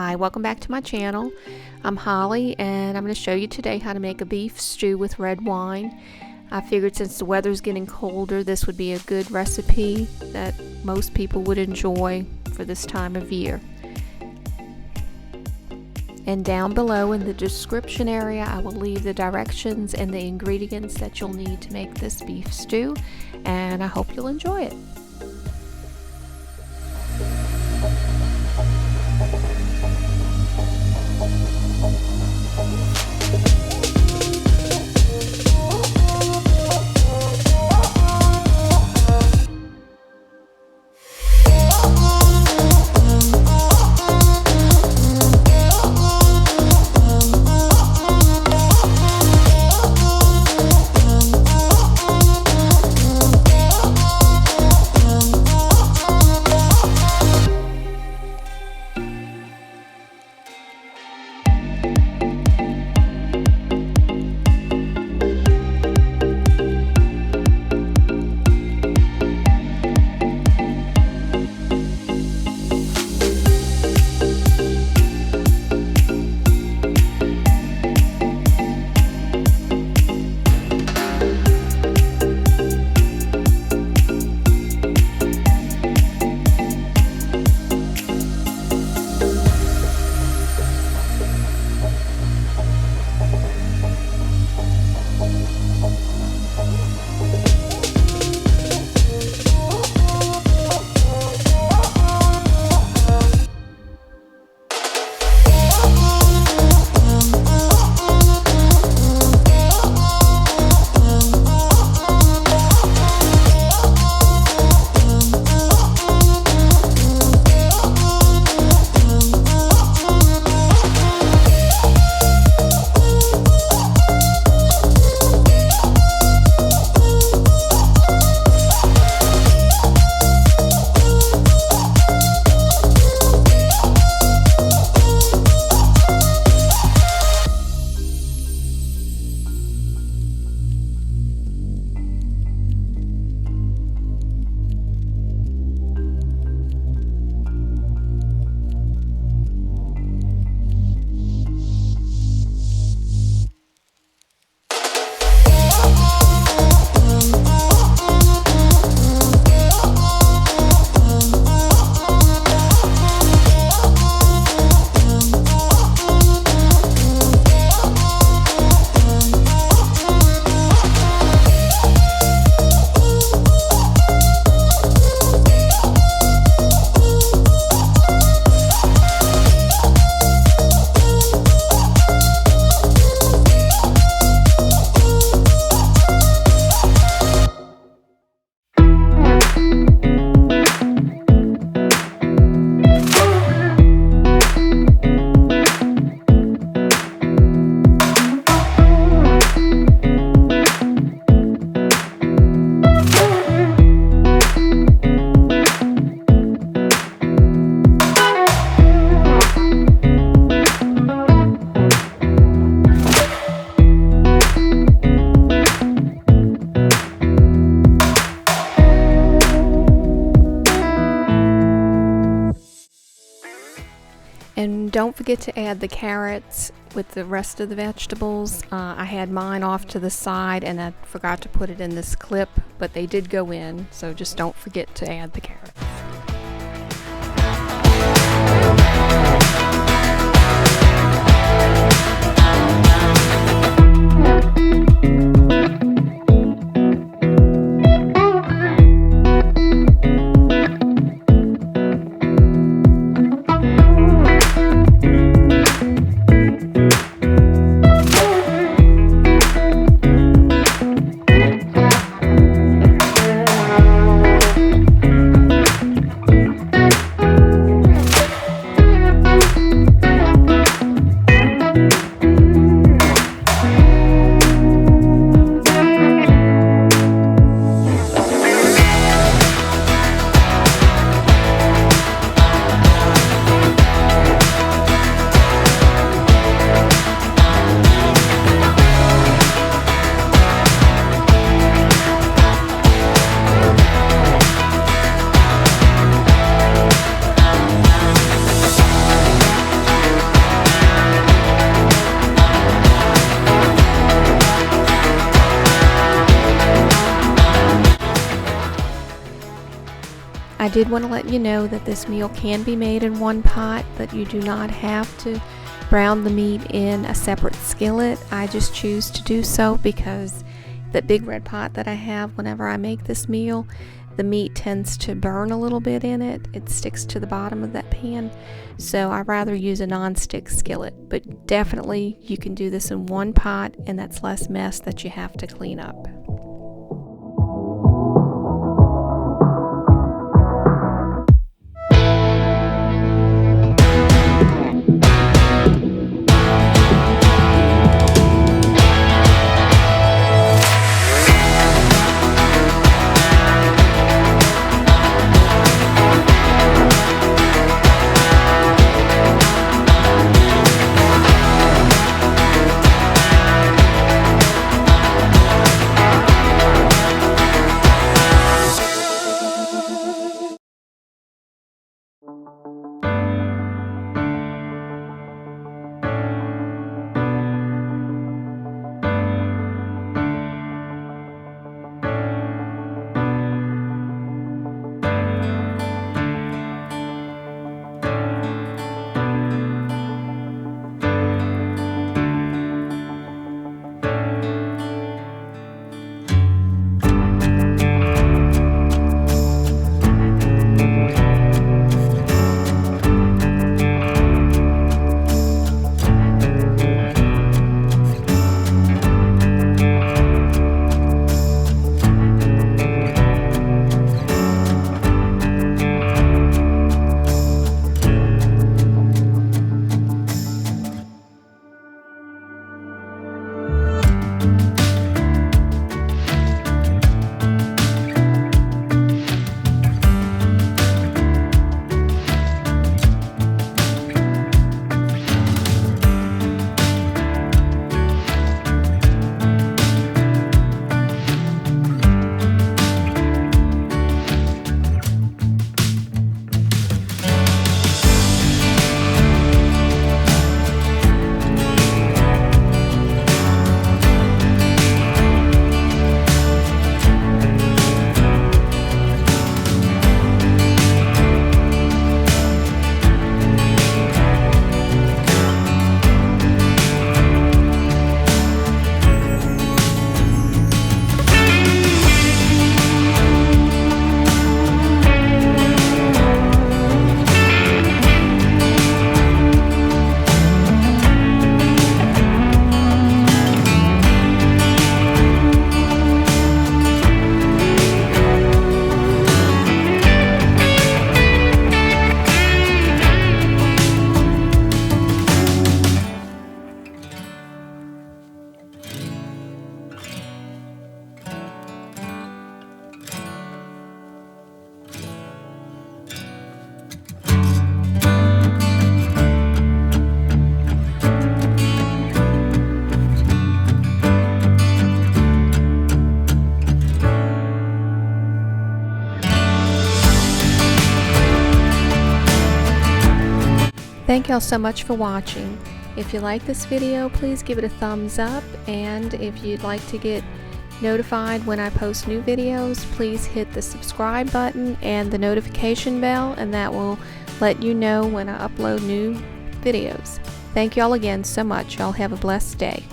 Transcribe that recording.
Hi, welcome back to my channel. I'm Holly and I'm going to show you today how to make a beef stew with red wine. I figured since the weather's getting colder, this would be a good recipe that most people would enjoy for this time of year. And down below in the description area, I will leave the directions and the ingredients that you'll need to make this beef stew, and I hope you'll enjoy it. And don't forget to add the carrots with the rest of the vegetables. I had mine off to the side and I forgot to put it in this clip, but they did go in, so just don't forget to add the carrots. I did want to let you know that this meal can be made in one pot, but you do not have to brown the meat in a separate skillet. I just choose to do so because that big red pot that I have whenever I make this meal, the meat tends to burn a little bit in it. It sticks to the bottom of that pan, so I rather use a non-stick skillet. But definitely you can do this in one pot, and that's less mess that you have to clean up. Thank y'all so much for watching. If you like this video, please give it a thumbs up, and if you'd like to get notified when I post new videos, please hit the subscribe button and the notification bell, and that will let you know when I upload new videos. Thank y'all again so much. Y'all have a blessed day.